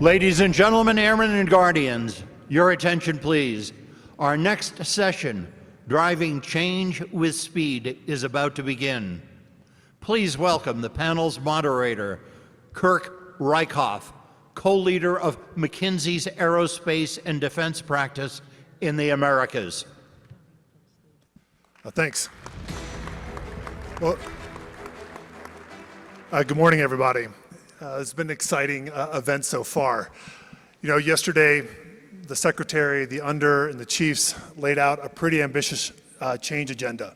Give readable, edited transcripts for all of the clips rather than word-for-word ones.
Ladies and gentlemen, airmen and guardians, your attention please. Our next session, Driving Change with Speed, is about to begin. Please welcome the panel's moderator, Kirk Reichhoff, co-leader of McKinsey's Aerospace and Defense Practice in the Americas. Thanks. Well, good morning, everybody. It's been an exciting event so far. You know, yesterday, the Secretary, the Under, and the Chiefs laid out a pretty ambitious change agenda.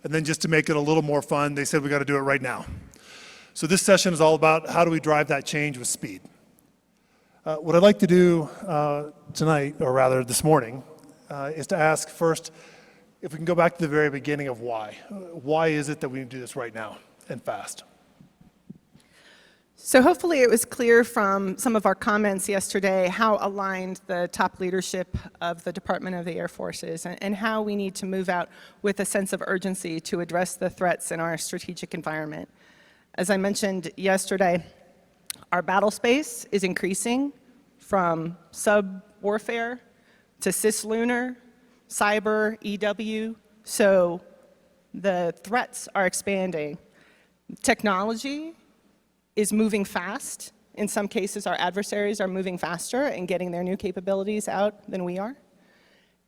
And then just to make it a little more fun, they said we got to do it right now. So this session is all about how do we drive that change with speed. What I'd like to do tonight, or rather this morning, is to ask first, if we can go back to the very beginning of why. Why is it that we need to do this right now and fast? So hopefully it was clear from some of our comments yesterday how aligned the top leadership of the Department of the Air Force is and how we need to move out with a sense of urgency to address the threats in our strategic environment. As I mentioned yesterday, our battle space is increasing from sub-warfare to cislunar, cyber, EW, so the threats are expanding. Technology is moving fast. In some cases, our adversaries are moving faster and getting their new capabilities out than we are.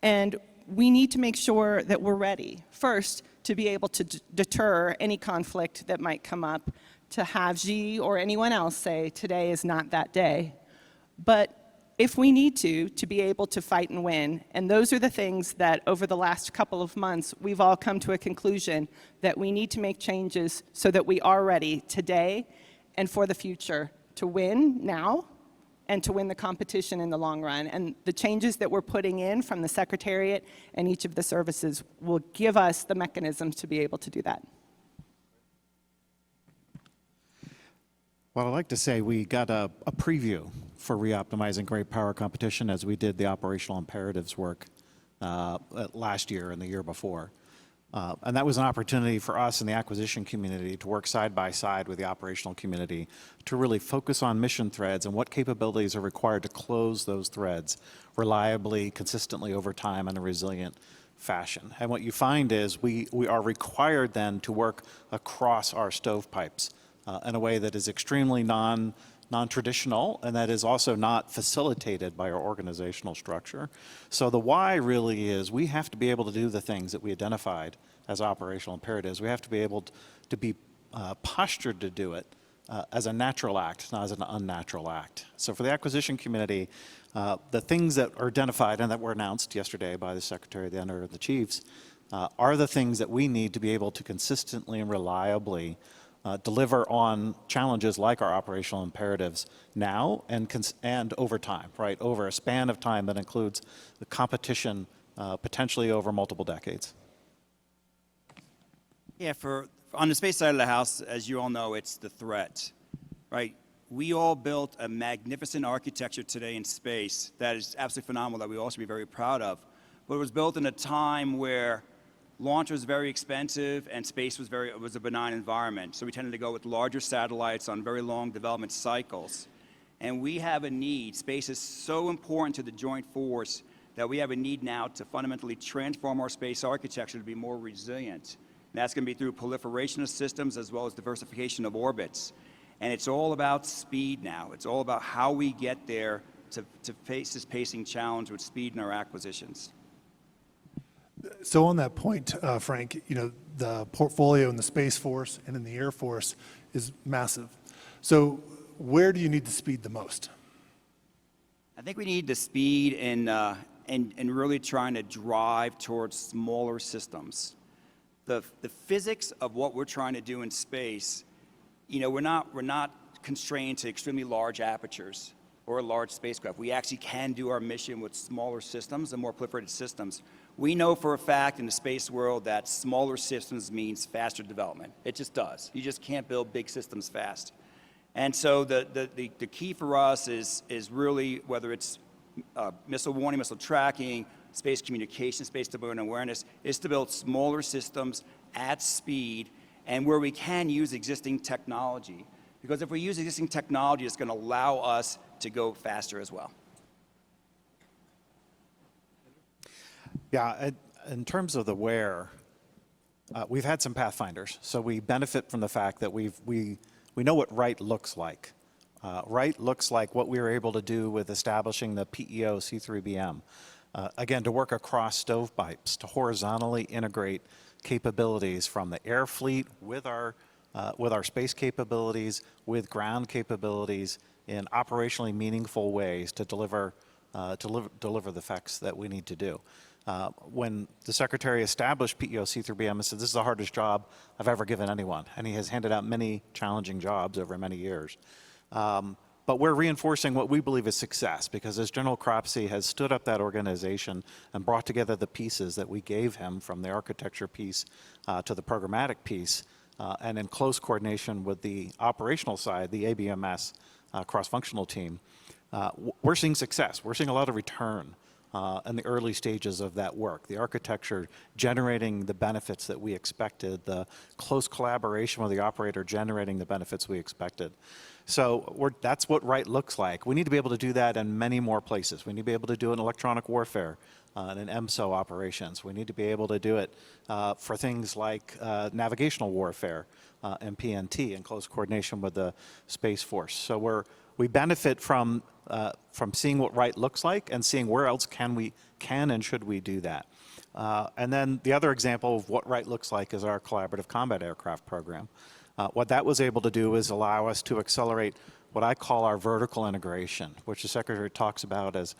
And we need to make sure that we're ready, first, to be able to deter any conflict that might come up, to have Xi or anyone else say, today is not that day. But if we need to be able to fight and win, and those are the things that over the last couple of months, we've all come to a conclusion that we need to make changes so that we are ready today and for the future to win now and to win the competition in the long run. And the changes that we're putting in from the Secretariat and each of the services will give us the mechanisms to be able to do that. Well, I'd like to say we got a preview for reoptimizing great power competition as we did the operational imperatives work last year and the year before. And that was an opportunity for us in the acquisition community to work side by side with the operational community to really focus on mission threads and what capabilities are required to close those threads reliably, consistently over time in a resilient fashion. And what you find is we are required then to work across our stovepipes in a way that is extremely non-traditional, and that is also not facilitated by our organizational structure. So the why really is we have to be able to do the things that we identified as operational imperatives. We have to be able to be postured to do it as a natural act, not as an unnatural act. So for the acquisition community, the things that are identified and that were announced yesterday by the Secretary, the Under, and the Chiefs are the things that we need to be able to consistently and reliably deliver on challenges like our operational imperatives now and over time, right? Over a span of time that includes the competition potentially over multiple decades. Yeah, on the space side of the house, as you all know, it's the threat, right? We all built a magnificent architecture today in space that is absolutely phenomenal, that we all should be very proud of. But it was built in a time where launch was very expensive and space was a benign environment. So we tended to go with larger satellites on very long development cycles. And we have a need. Space is so important to the joint force that we have a need now to fundamentally transform our space architecture to be more resilient. And that's going to be through proliferation of systems as well as diversification of orbits. And it's all about speed now. It's all about how we get there to face this pacing challenge with speed in our acquisitions. So on that point, Frank, you know, the portfolio in the Space Force and in the Air Force is massive. So where do you need the speed the most? I think we need the speed in really trying to drive towards smaller systems. The physics of what we're trying to do in space, you know, we're not constrained to extremely large apertures or a large spacecraft. We actually can do our mission with smaller systems and more proliferated systems. We know for a fact in the space world that smaller systems means faster development. It just does. You just can't build big systems fast. And so the key for us is really, whether it's missile warning, missile tracking, space communication, space domain awareness, is to build smaller systems at speed and where we can use existing technology. Because if we use existing technology, it's going to allow us to go faster as well. Yeah, in terms of the where, we've had some pathfinders, so we benefit from the fact that we know what right looks like. Right looks like what we were able to do with establishing the PEO C3BM. Again, to work across stovepipes, to horizontally integrate capabilities from the air fleet with our space capabilities, with ground capabilities in operationally meaningful ways to deliver the effects that we need to do. When the Secretary established PEO C3BM, he said, this is the hardest job I've ever given anyone, and he has handed out many challenging jobs over many years. But we're reinforcing what we believe is success, because as General Cropsey has stood up that organization and brought together the pieces that we gave him, from the architecture piece to the programmatic piece, and in close coordination with the operational side, the ABMS cross-functional team, we're seeing success. We're seeing a lot of return in the early stages of that work. The architecture generating the benefits that we expected, the close collaboration with the operator generating the benefits we expected. So that's what right looks like. We need to be able to do that in many more places. We need to be able to do it in electronic warfare and in EMSO operations. We need to be able to do it for things like navigational warfare and PNT in close coordination with the Space Force. So we benefit from seeing what right looks like and seeing where else can and should we do that. And then the other example of what right looks like is our collaborative combat aircraft program. What that was able to do is allow us to accelerate what I call our vertical integration, which the Secretary talks about as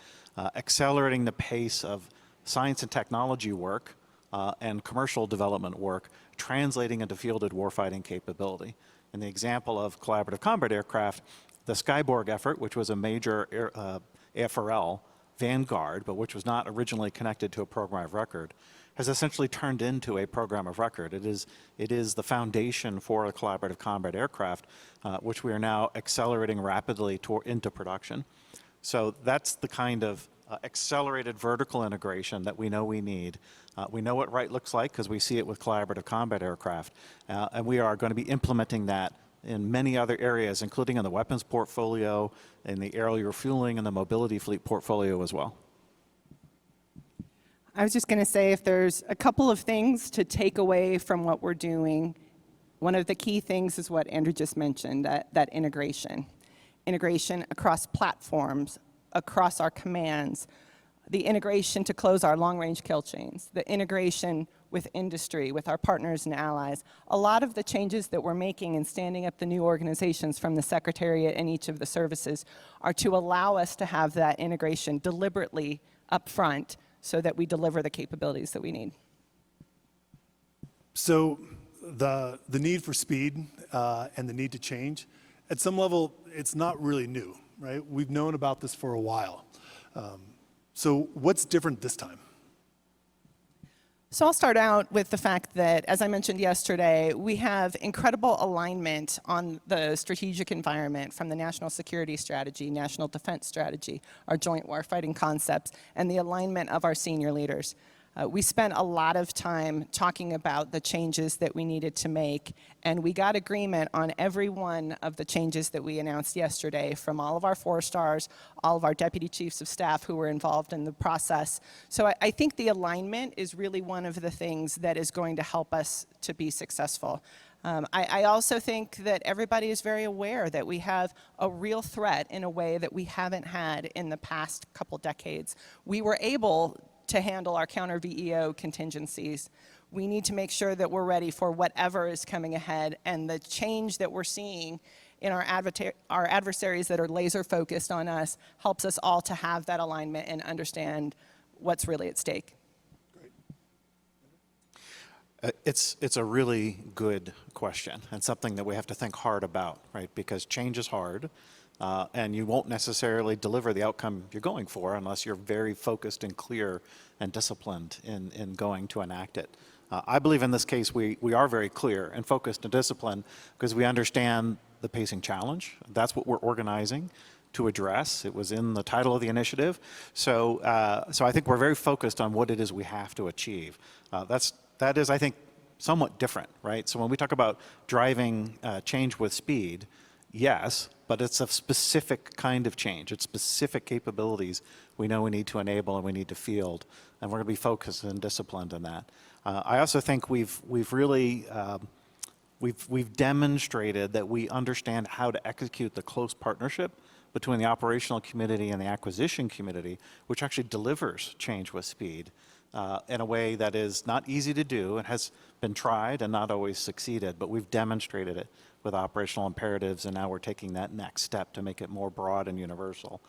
accelerating the pace of science and technology work and commercial development work, translating into fielded warfighting capability. In the example of collaborative combat aircraft, the Skyborg effort, which was a major AFRL vanguard, but which was not originally connected to a program of record, has essentially turned into a program of record. It is the foundation for a collaborative combat aircraft, which we are now accelerating rapidly into production. So that's the kind of accelerated vertical integration that we know we need. We know what right looks like because we see it with collaborative combat aircraft, and we are going to be implementing that in many other areas, including in the weapons portfolio, in the aerial refueling, and the mobility fleet portfolio as well. I was just going to say, if there's a couple of things to take away from what we're doing, one of the key things is what Andrew just mentioned, that integration. Integration across platforms, across our commands, the integration to close our long-range kill chains, the integration with industry, with our partners and allies. A lot of the changes that we're making in standing up the new organizations from the Secretariat and each of the services are to allow us to have that integration deliberately up front so that we deliver the capabilities that we need. So the need for speed and the need to change, at some level, it's not really new, right? We've known about this for a while. So what's different this time? So I'll start out with the fact that, as I mentioned yesterday, we have incredible alignment on the strategic environment from the National Security Strategy, National Defense Strategy, our joint warfighting concepts, and the alignment of our senior leaders. We spent a lot of time talking about the changes that we needed to make, and we got agreement on every one of the changes that we announced yesterday from all of our 4-stars, all of our deputy chiefs of staff who were involved in the process. So I think the alignment is really one of the things that is going to help us to be successful. I also think that everybody is very aware that we have a real threat in a way that we haven't had in the past couple decades. We were able to handle our counter-VEO contingencies. We need to make sure that we're ready for whatever is coming ahead, and the change that we're seeing in our adversaries that are laser-focused on us helps us all to have that alignment and understand what's really at stake. It's a really good question and something that we have to think hard about, right? Because change is hard. And you won't necessarily deliver the outcome you're going for unless you're very focused and clear and disciplined in going to enact it. I believe in this case we are very clear and focused and disciplined because we understand the pacing challenge. That's what we're organizing to address. It was in the title of the initiative. So I think we're very focused on what it is we have to achieve. That is, I think, somewhat different, right? So when we talk about driving change with speed, yes, but it's a specific kind of change. It's specific capabilities we know we need to enable and we need to field, and we're going to be focused and disciplined in that. I also think we've really we've demonstrated that we understand how to execute the close partnership between the operational community and the acquisition community, which actually delivers change with speed in a way that is not easy to do and has been tried and not always succeeded, but we've demonstrated it with operational imperatives, and now we're taking that next step to make it more broad and universal.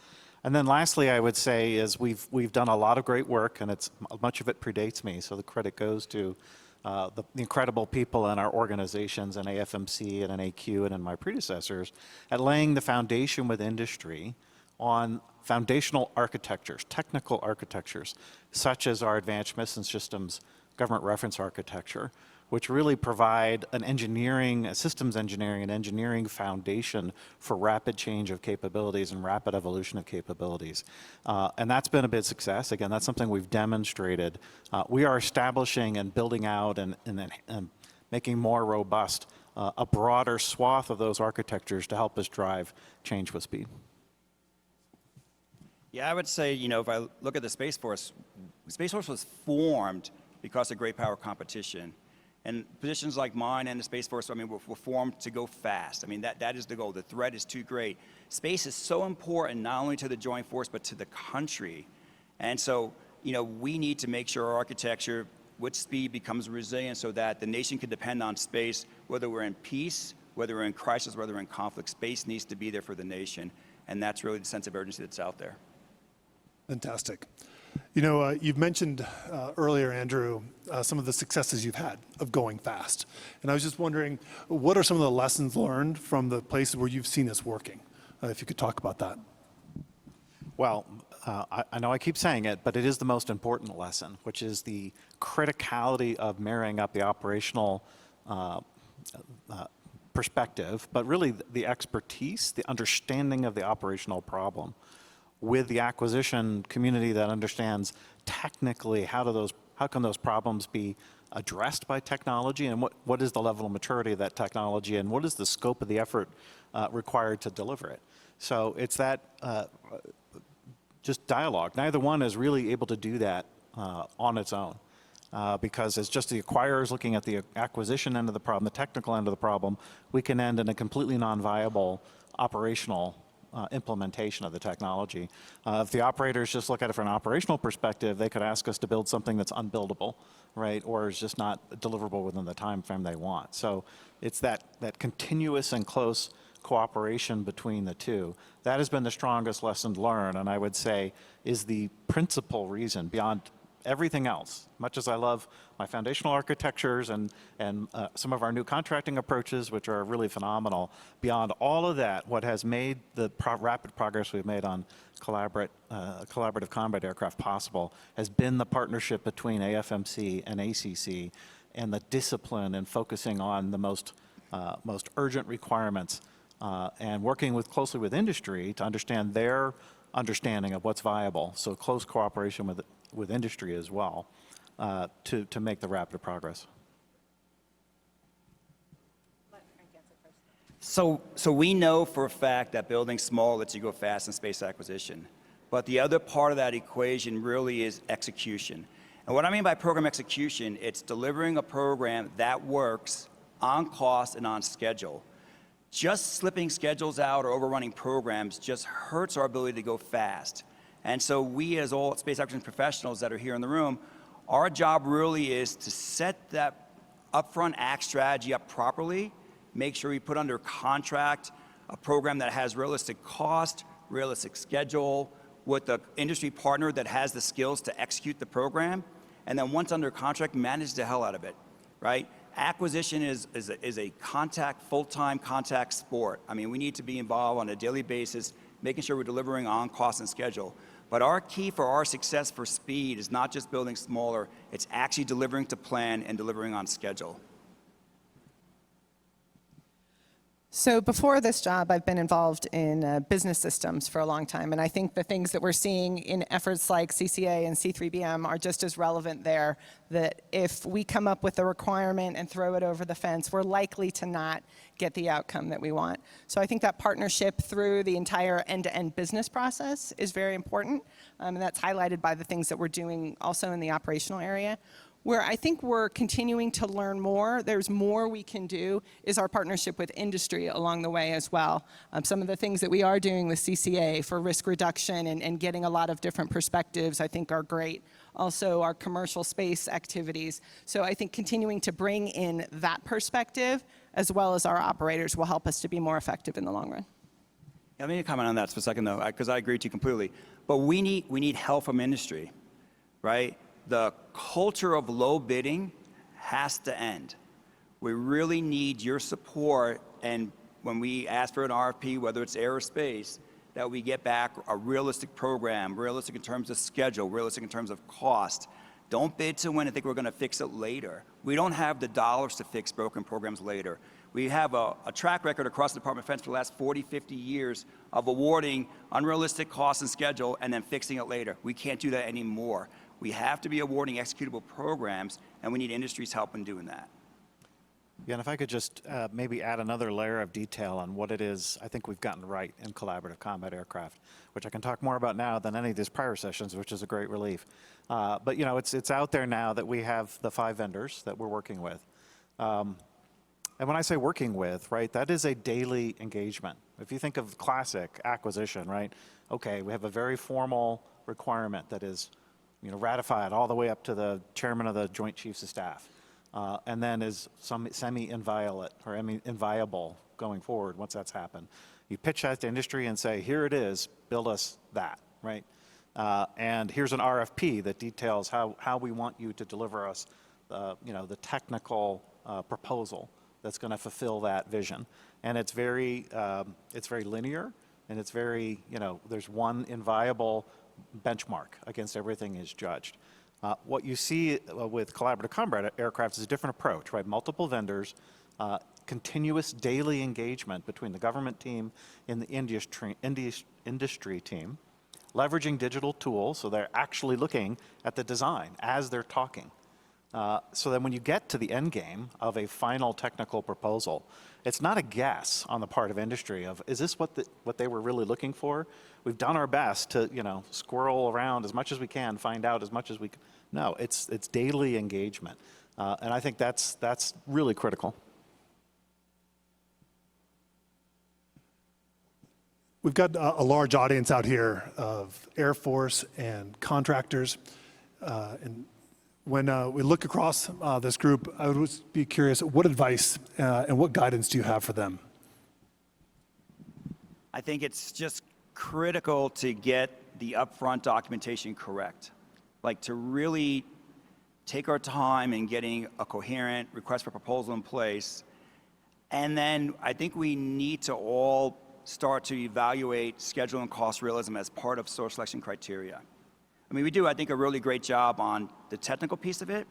And then lastly, I would say is we've done a lot of great work, and much of it predates me, so the credit goes to the incredible people in our organizations in AFMC and in AQ and in my predecessors at laying the foundation with industry on foundational architectures, technical architectures, such as our Advanced Mission Systems Government Reference Architecture, which really provide an engineering, a systems engineering and engineering foundation for rapid change of capabilities and rapid evolution of capabilities. And that's been a big success. Again, that's something we've demonstrated. We are establishing and building out and making more robust a broader swath of those architectures to help us drive change with speed. Yeah, I would say, you know, if I look at the Space Force was formed because of great power competition. And positions like mine and the Space Force, I mean, were formed to go fast. I mean, that is the goal. The threat is too great. Space is so important, not only to the Joint Force, but to the country. And so, you know, we need to make sure our architecture with speed becomes resilient so that the nation can depend on space, whether we're in peace, whether we're in crisis, whether we're in conflict. Space needs to be there for the nation. And that's really the sense of urgency that's out there. Fantastic. You know, you've mentioned earlier, Andrew, some of the successes you've had of going fast. And I was just wondering, what are some of the lessons learned from the places where you've seen this working? If you could talk about that. Well, I know I keep saying it, but it is the most important lesson, which is the criticality of marrying up the operational perspective, but really the expertise, the understanding of the operational problem with the acquisition community that understands technically how can those problems be addressed by technology, and what is the level of maturity of that technology, and what is the scope of the effort required to deliver it. So it's that just dialogue. Neither one is really able to do that on its own. Because it's just the acquirers looking at the acquisition end of the problem, the technical end of the problem, we can end in a completely non-viable operational implementation of the technology. If the operators just look at it from an operational perspective, they could ask us to build something that's unbuildable, right, or is just not deliverable within the time frame they want. So it's that continuous and close cooperation between the two. That has been the strongest lesson learned, and I would say is the principal reason beyond everything else. Much as I love my foundational architectures and some of our new contracting approaches, which are really phenomenal, beyond all of that, what has made the rapid progress we've made on collaborative combat aircraft possible has been the partnership between AFMC and ACC and the discipline and focusing on the most urgent requirements and working closely with industry to understand their understanding of what's viable. So close cooperation with industry as well to make the rapid progress. So we know for a fact that building small lets you go fast in space acquisition. But the other part of that equation really is execution. And what I mean by program execution, it's delivering a program that works on cost and on schedule. Just slipping schedules out or overrunning programs just hurts our ability to go fast. And so we, as all space acquisition professionals that are here in the room, our job really is to set that upfront act strategy up properly, make sure we put under contract a program that has realistic cost, realistic schedule, with the industry partner that has the skills to execute the program, and then once under contract, manage the hell out of it, right? Acquisition is a full-time contact sport. I mean, we need to be involved on a daily basis, making sure we're delivering on cost and schedule. But our key for our success for speed is not just building smaller, it's actually delivering to plan and delivering on schedule. So before this job, I've been involved in business systems for a long time, and I think the things that we're seeing in efforts like CCA and C3BM are just as relevant there, that if we come up with a requirement and throw it over the fence, we're likely to not get the outcome that we want. So I think that partnership through the entire end-to-end business process is very important, and that's highlighted by the things that we're doing also in the operational area. Where I think we're continuing to learn more, there's more we can do, is our partnership with industry along the way as well. Some of the things that we are doing with CCA for risk reduction and getting a lot of different perspectives I think are great. Also our commercial space activities. So I think continuing to bring in that perspective as well as our operators will help us to be more effective in the long run. Yeah, let me comment on that for a second though, because I agree with you completely. But we need help from industry, right? The culture of low bidding has to end. We really need your support, and when we ask for an RFP, whether it's aerospace, that we get back a realistic program, realistic in terms of schedule, realistic in terms of cost. Don't bid to win and think we're going to fix it later. We don't have the dollars to fix broken programs later. We have a track record across the Department of Defense for the last 40, 50 years of awarding unrealistic cost and schedule and then fixing it later. We can't do that anymore. We have to be awarding executable programs, and we need industry's help in doing that. Yeah, and if I could just maybe add another layer of detail on what it is I think we've gotten right in collaborative combat aircraft, which I can talk more about now than any of these prior sessions, which is a great relief. But you know, it's out there now that we have the 5 vendors that we're working with. And when I say working with, right, that is a daily engagement. If you think of classic acquisition, right, okay, we have a very formal requirement that is, you know, ratified all the way up to the chairman of the Joint Chiefs of Staff, and then is some semi-inviolate or inviolable going forward once that's happened. You pitch that to industry and say, here it is, build us that, right? And here's an RFP that details how we want you to deliver us, you know, the technical proposal that's going to fulfill that vision. And it's very linear, and it's very, you know, there's one inviolable benchmark against everything is judged. What you see with collaborative combat aircraft is a different approach, right? Multiple vendors, continuous daily engagement between the government team and the industry team, leveraging digital tools so they're actually looking at the design as they're talking. So that when you get to the end game of a final technical proposal, it's not a guess on the part of industry of, is this what they were really looking for? We've done our best to, you know, squirrel around as much as we can, find out as much as we can. No, it's daily engagement. And I think that's really critical. We've got a large audience out here of Air Force and contractors. And when we look across this group, I would be curious, what advice and what guidance do you have for them? I think it's just critical to get the upfront documentation correct. Like to really take our time in getting a coherent request for proposal in place. And then I think we need to all start to evaluate schedule and cost realism as part of source selection criteria. I mean, we do, I think, a really great job on the technical piece of it,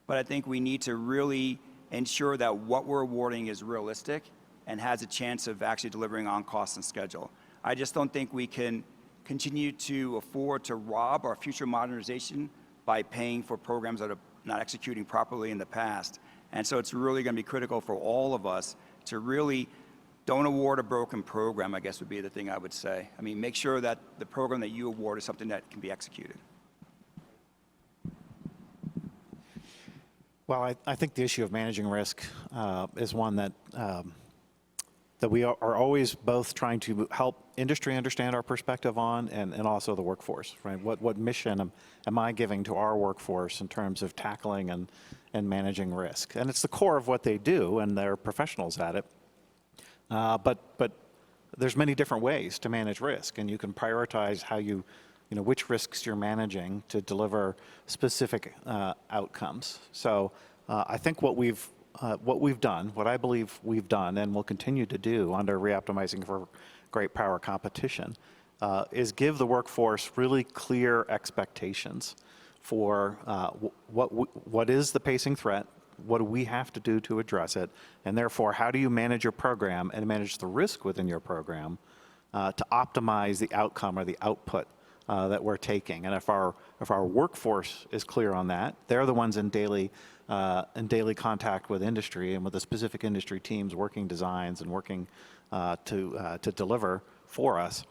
but I think we need to really ensure that what we're awarding is realistic and has a chance of actually delivering on cost and schedule. I just don't think we can continue to afford to rob our future modernization by paying for programs that are not executing properly in the past. And so it's really going to be critical for all of us to really don't award a broken program, I guess would be the thing I would say. I mean, make sure that the program that you award is something that can be executed. Well, I think the issue of managing risk is one that that we are always both trying to help industry understand our perspective on, and also the workforce, right? What mission am I giving to our workforce in terms of tackling and managing risk? And it's the core of what they do, and they're professionals at it. But there's many different ways to manage risk, and you can prioritize how you know, which risks you're managing to deliver specific outcomes. So I think what we've done, what I believe we've done and will continue to do under Reoptimizing for Great Power competition, is give the workforce really clear expectations for what is the pacing threat what do we have to do to address it? And therefore, how do you manage your program and manage the risk within your program to optimize the outcome or the output that we're taking? And if our workforce is clear on that, they're the ones in daily contact with industry and with the specific industry teams working designs and working to deliver for us.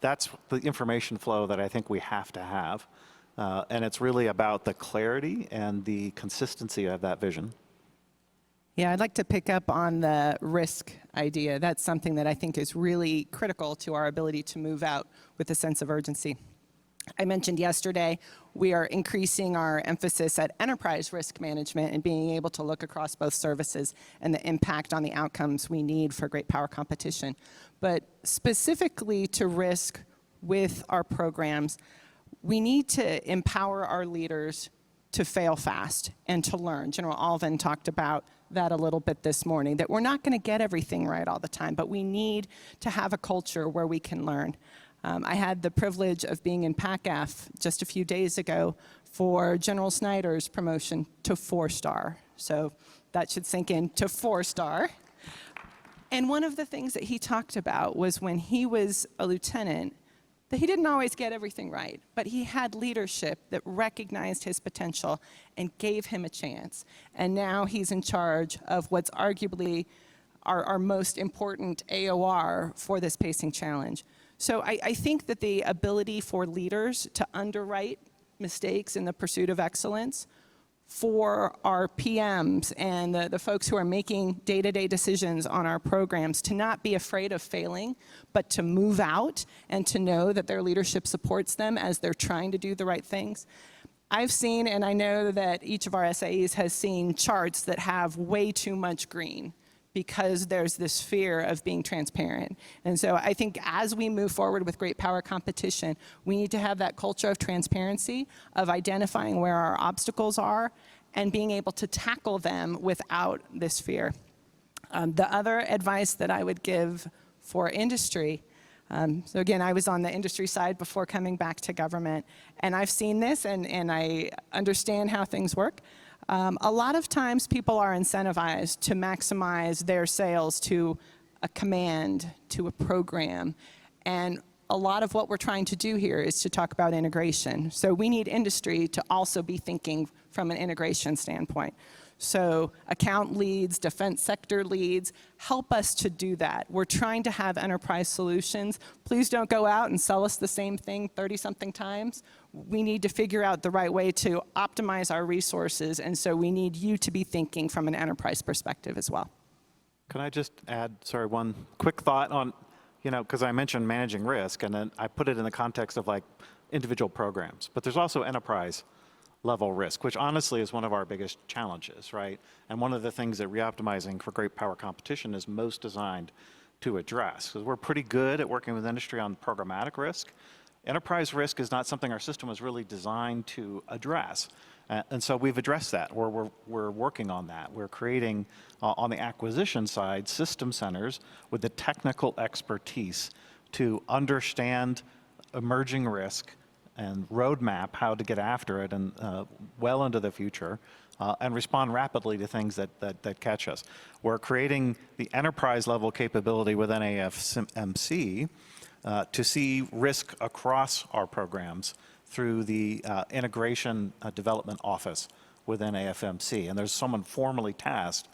That's the information flow that I think we have to have. And it's really about the clarity and the consistency of that vision. Yeah, I'd like to pick up on the risk idea. That's something that I think is really critical to our ability to move out with a sense of urgency. I mentioned yesterday we are increasing our emphasis at enterprise risk management and being able to look across both services and the impact on the outcomes we need for great power competition. But specifically to risk with our programs, we need to empower our leaders to fail fast and to learn. General Alvin talked about that a little bit this morning, that we're not going to get everything right all the time, but we need to have a culture where we can learn. I had the privilege of being in PACAF just a few days ago for General Snyder's promotion to 4-star. So that should sink in to 4-star. And one of the things that he talked about was when he was a lieutenant, that he didn't always get everything right, but he had leadership that recognized his potential and gave him a chance. And now he's in charge of what's arguably our most important AOR for this pacing challenge. So I think that the ability for leaders to underwrite mistakes in the pursuit of excellence, for our PMs and the folks who are making day-to-day decisions on our programs to not be afraid of failing, but to move out and to know that their leadership supports them as they're trying to do the right things. I've seen, and I know that each of our SAEs has seen charts that have way too much green, because there's this fear of being transparent. And so I think as we move forward with great power competition, we need to have that culture of transparency, of identifying where our obstacles are, and being able to tackle them without this fear. The other advice that I would give for industry, so again, I was on the industry side before coming back to government, and I've seen this, and I understand how things work. A lot of times people are incentivized to maximize their sales to a command, to a program. And a lot of what we're trying to do here is to talk about integration. So we need industry to also be thinking from an integration standpoint. So account leads, defense sector leads, help us to do that. We're trying to have enterprise solutions. Please don't go out and sell us the same thing 30-something times. We need to figure out the right way to optimize our resources, and so we need you to be thinking from an enterprise perspective as well. Can I just add, sorry, one quick thought on, because I mentioned managing risk, and then I put it in the context of like individual programs, but there's also enterprise level risk, which honestly is one of our biggest challenges, right? And one of the things that reoptimizing for great power competition is most designed to address, because we're pretty good at working with industry on programmatic risk. Enterprise risk is not something our system was really designed to address. And so we've addressed that, or we're working on that. We're creating, on the acquisition side, system centers with the technical expertise to understand emerging risk and roadmap how to get after it and well into the future and respond rapidly to things that catch us. We're creating the enterprise level capability with NAFMC to see risk across our programs through the integration development office within AFMC. And there's someone formally tasked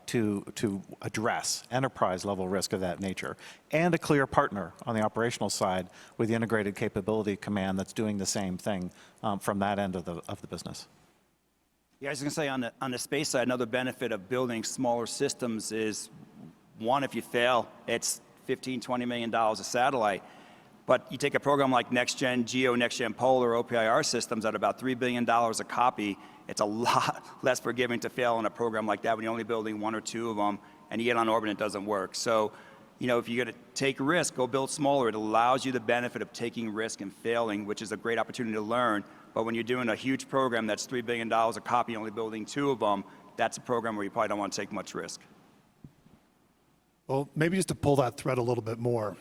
to address enterprise level risk of that nature, and a clear partner on the operational side with the integrated capability command that's doing the same thing from that end of the business. Yeah, I was going to say on the space side, another benefit of building smaller systems is, one, if you fail, it's $15, $20 million a satellite. But you take a program like Next Gen Geo, Next Gen Polar, OPIR systems at about $3 billion a copy. It's a lot less forgiving to fail on a program like that when you're only building one or two of them and you get on orbit and it doesn't work. So, if you're going to take risk, go build smaller. It allows you the benefit of taking risk and failing, which is a great opportunity to learn. But when you're doing a huge program that's $3 billion a copy, only building two of them, that's a program where you probably don't want to take much risk. Well, maybe just to pull that thread a little bit more,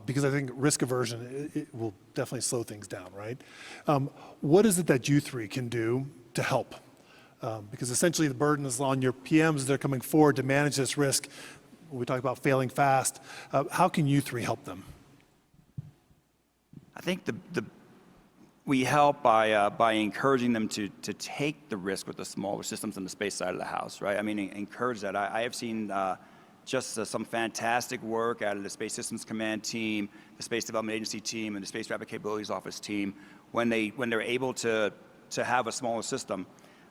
because I think risk aversion, it will definitely slow things down, right? What is it that you three can do to help? Because essentially the burden is on your PMs that are coming forward to manage this risk. When we talk about failing fast, how can you three help them? I think we help by encouraging them to take the risk with the smaller systems in the space side of the house, right? I mean, encourage that. I have seen just some fantastic work out of the Space Systems Command team, the Space Development Agency team, and the Space Rapid Capabilities Office team when they're able to have a smaller system.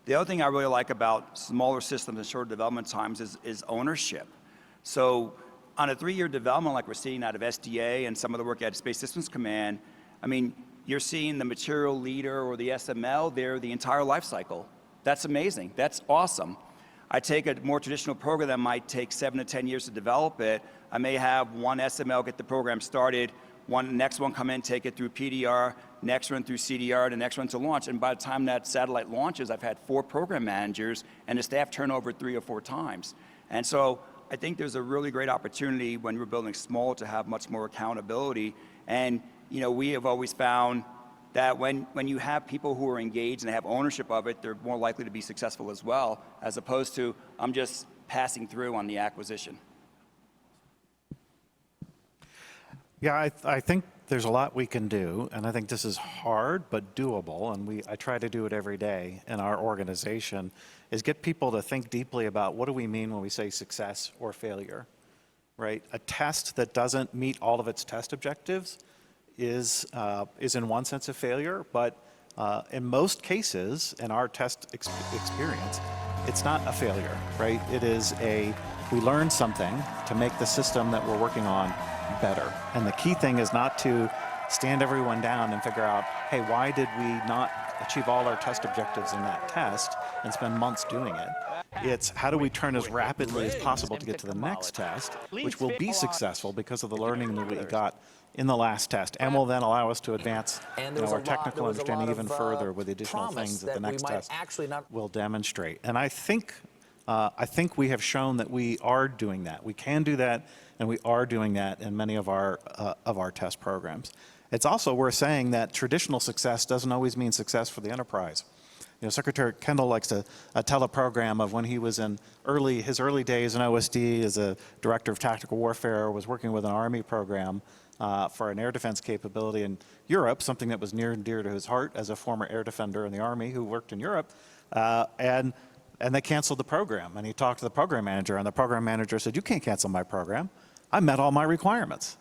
The other thing I really like about smaller systems and shorter development times is ownership. So on a 3-year development like we're seeing out of SDA and some of the work at Space Systems Command, I mean, you're seeing the material leader or the SML there the entire life cycle. That's amazing. That's awesome. I take a more traditional program that might take 7 to 10 years to develop it. I may have one SML get the program started, next one come in, take it through PDR, next run through CDR, the next run to launch. And by the time that satellite launches, I've had 4 program managers and the staff turnover 3 or 4 times. And so I think there's a really great opportunity when we're building small to have much more accountability. And you know, we have always found that when you have people who are engaged and they have ownership of it, they're more likely to be successful as well, as opposed to, I'm just passing through on the acquisition. Yeah, I think there's a lot we can do, and I think this is hard but doable, and I try to do it every day in our organization, is get people to think deeply about what do we mean when we say success or failure, right? A test that doesn't meet all of its test objectives is in one sense a failure, but in most cases, in our test experience, it's not a failure, right? It is we learned something to make the system that we're working on better. And the key thing is not to stand everyone down and figure out, hey, why did we not achieve all our test objectives in that test and spend months doing it? It's how do we turn as rapidly as possible to get to the next test, which will be successful because of the learning that we got in the last test, and will then allow us to advance our technical understanding even further with the additional things that the next test will demonstrate. And I think we have shown that we are doing that. We can do that, and we are doing that in many of our test programs. It's also worth saying that traditional success doesn't always mean success for the enterprise. You know, Secretary Kendall likes to tell a program of when he was in his early days in OSD as a director of tactical warfare, was working with an Army program for an air defense capability in Europe, something that was near and dear to his heart as a former air defender in the Army who worked in Europe, and they canceled the program. And he talked to the program manager, and the program manager said, "You can't cancel my program. I met all my requirements."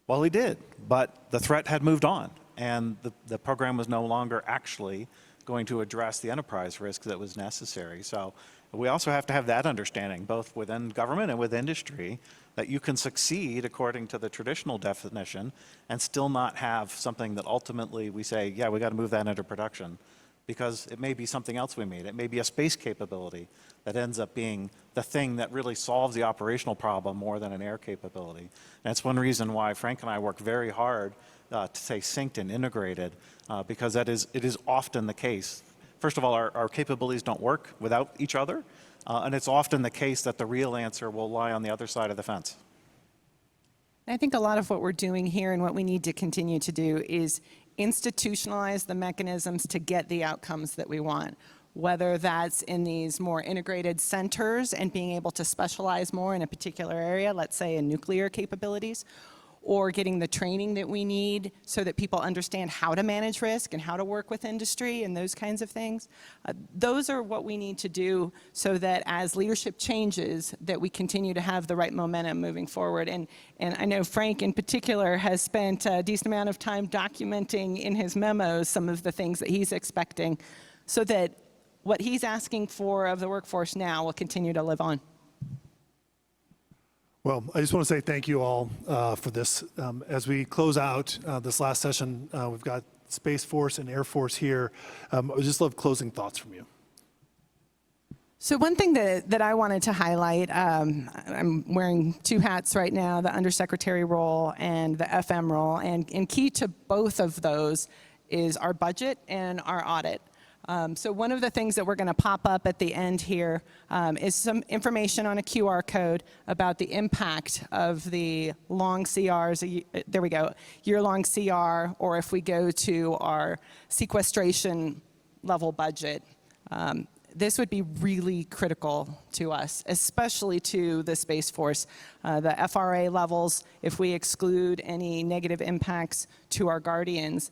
Well, he did, but the threat had moved on, and the program was no longer actually going to address the enterprise risk that was necessary. So we also have to have that understanding, both within government and with industry, that you can succeed according to the traditional definition and still not have something that ultimately we say, yeah, we got to move that into production, because it may be something else we made. It may be a space capability that ends up being the thing that really solves the operational problem more than an air capability. And that's one reason why Frank and I work very hard to say synced and integrated, because it is often the case. First of all, our capabilities don't work without each other, and it's often the case that the real answer will lie on the other side of the fence. I think a lot of what we're doing here and what we need to continue to do is institutionalize the mechanisms to get the outcomes that we want, whether that's in these more integrated centers and being able to specialize more in a particular area, let's say in nuclear capabilities, or getting the training that we need so that people understand how to manage risk and how to work with industry and those kinds of things. Those are what we need to do so that as leadership changes, that we continue to have the right momentum moving forward. And I know Frank in particular has spent a decent amount of time documenting in his memos some of the things that he's expecting so that what he's asking for of the workforce now will continue to live on. Well, I just want to say thank you all for this. As we close out this last session, we've got Space Force and Air Force here. I would just love closing thoughts from you. So one thing that I wanted to highlight, I'm wearing 2 hats right now, the undersecretary role and the FM role, and key to both of those is our budget and our audit. So one of the things that we're going to pop up at the end here is some information on a QR code about the impact of the long CRs, there we go, year-long CR, or if we go to our sequestration level budget. this would be really critical to us, especially to the Space Force. The FRA levels, if we exclude any negative impacts to our Guardians,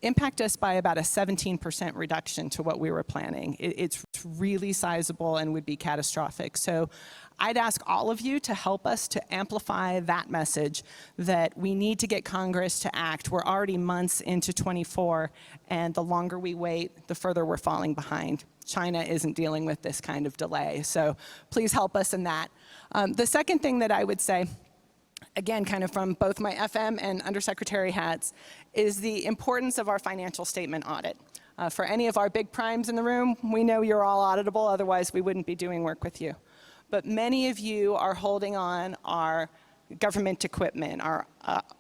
impact us by about a 17% reduction to what we were planning. It's really sizable and would be catastrophic. So I'd ask all of you to help us to amplify that message that we need to get Congress to act. We're already months into 24, and the longer we wait, the further we're falling behind. China isn't dealing with this kind of delay, so please help us in that. The second thing that I would say, again, kind of from both my FM and undersecretary hats, is the importance of our financial statement audit. For any of our big primes in the room, we know you're all auditable, otherwise we wouldn't be doing work with you. But many of you are holding on our government equipment, our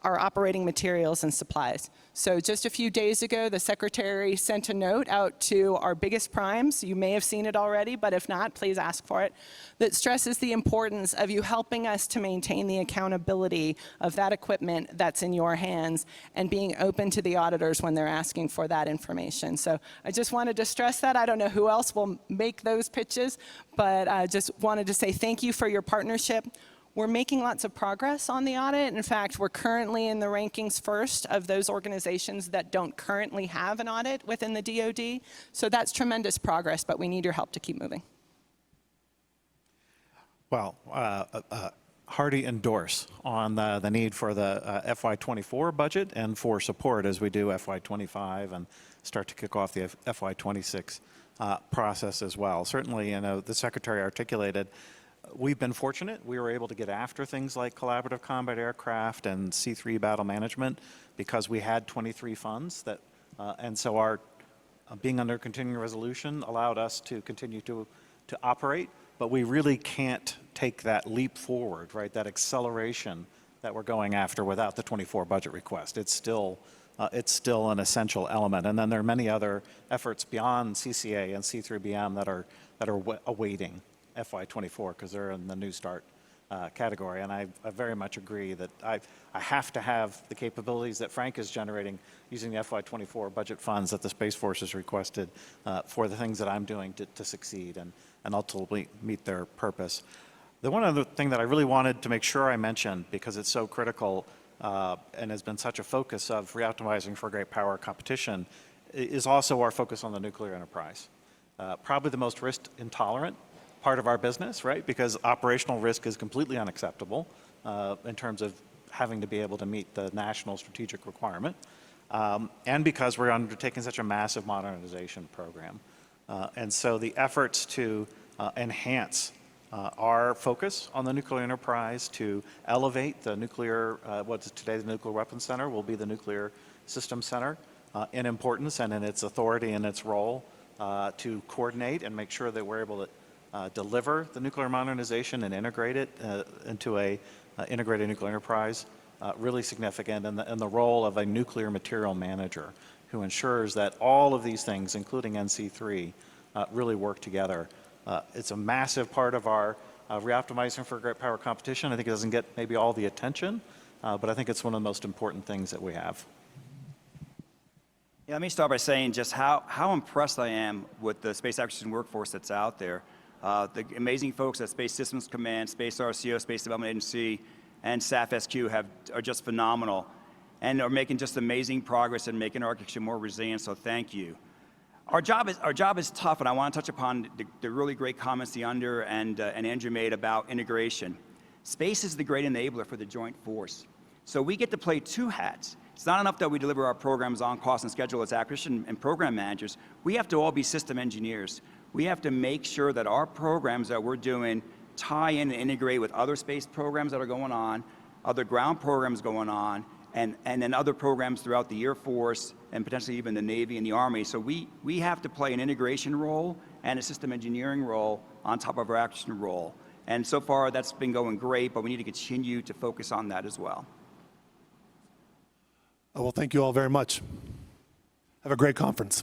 operating materials and supplies. So just a few days ago, the Secretary sent a note out to our biggest primes. You may have seen it already, but if not, please ask for it, that stresses the importance of you helping us to maintain the accountability of that equipment that's in your hands and being open to the auditors when they're asking for that information. So I just wanted to stress that. I don't know who else will make those pitches, but I just wanted to say thank you for your partnership. We're making lots of progress on the audit. In fact, we're currently in the rankings first of those organizations that don't currently have an audit within the DoD. So that's tremendous progress, but we need your help to keep moving. Well, hearty endorse on the need for the FY24 budget and for support as we do FY25 and start to kick off the FY26 process as well. Certainly, the Secretary articulated, we've been fortunate. We were able to get after things like collaborative combat aircraft and C3 battle management because we had 23 funds that, and so our being under continuing resolution allowed us to continue to operate, but we really can't take that leap forward, right? That acceleration that we're going after without the 24 budget request. It's still an essential element. And then there are many other efforts beyond CCA and C3BM that are awaiting FY24 because they're in the New START category. And I very much agree that I have to have the capabilities that Frank is generating using the FY24 budget funds that the Space Force has requested for the things that I'm doing to succeed and ultimately meet their purpose. The one other thing that I really wanted to make sure I mentioned, because it's so critical and has been such a focus of reoptimizing for great power competition, is also our focus on the nuclear enterprise. Probably the most risk intolerant part of our business, right? Because operational risk is completely unacceptable in terms of having to be able to meet the national strategic requirement, and because we're undertaking such a massive modernization program. And so the efforts to enhance our focus on the nuclear enterprise, to elevate the nuclear, what's today the Nuclear Weapons Center will be the Nuclear Systems Center in importance and in its authority and its role to coordinate and make sure that we're able to deliver the nuclear modernization and integrate it into a integrated nuclear enterprise, really significant, and the role of a nuclear material manager who ensures that all of these things, including NC3, really work together. It's a massive part of our reoptimizing for great power competition. I think it doesn't get maybe all the attention, but I think it's one of the most important things that we have. Yeah, let me start by saying just how impressed I am with the space acquisition workforce that's out there. The amazing folks at Space Systems Command, Space RCO, Space Development Agency, and SAF-SQ are just phenomenal and are making just amazing progress and making our architecture more resilient, so thank you. Our job is tough, and I want to touch upon the really great comments the Under and Andrew made about integration. Space is the great enabler for the joint force. So we get to play two hats. It's not enough that we deliver our programs on cost and schedule as acquisition and program managers. We have to all be system engineers. We have to make sure that our programs that we're doing tie in and integrate with other space programs that are going on, other ground programs going on, and then other programs throughout the Air Force and potentially even the Navy and the Army. So we have to play an integration role and a system engineering role on top of our acquisition role. And so far that's been going great, but we need to continue to focus on that as well. Well, thank you all very much. Have a great conference.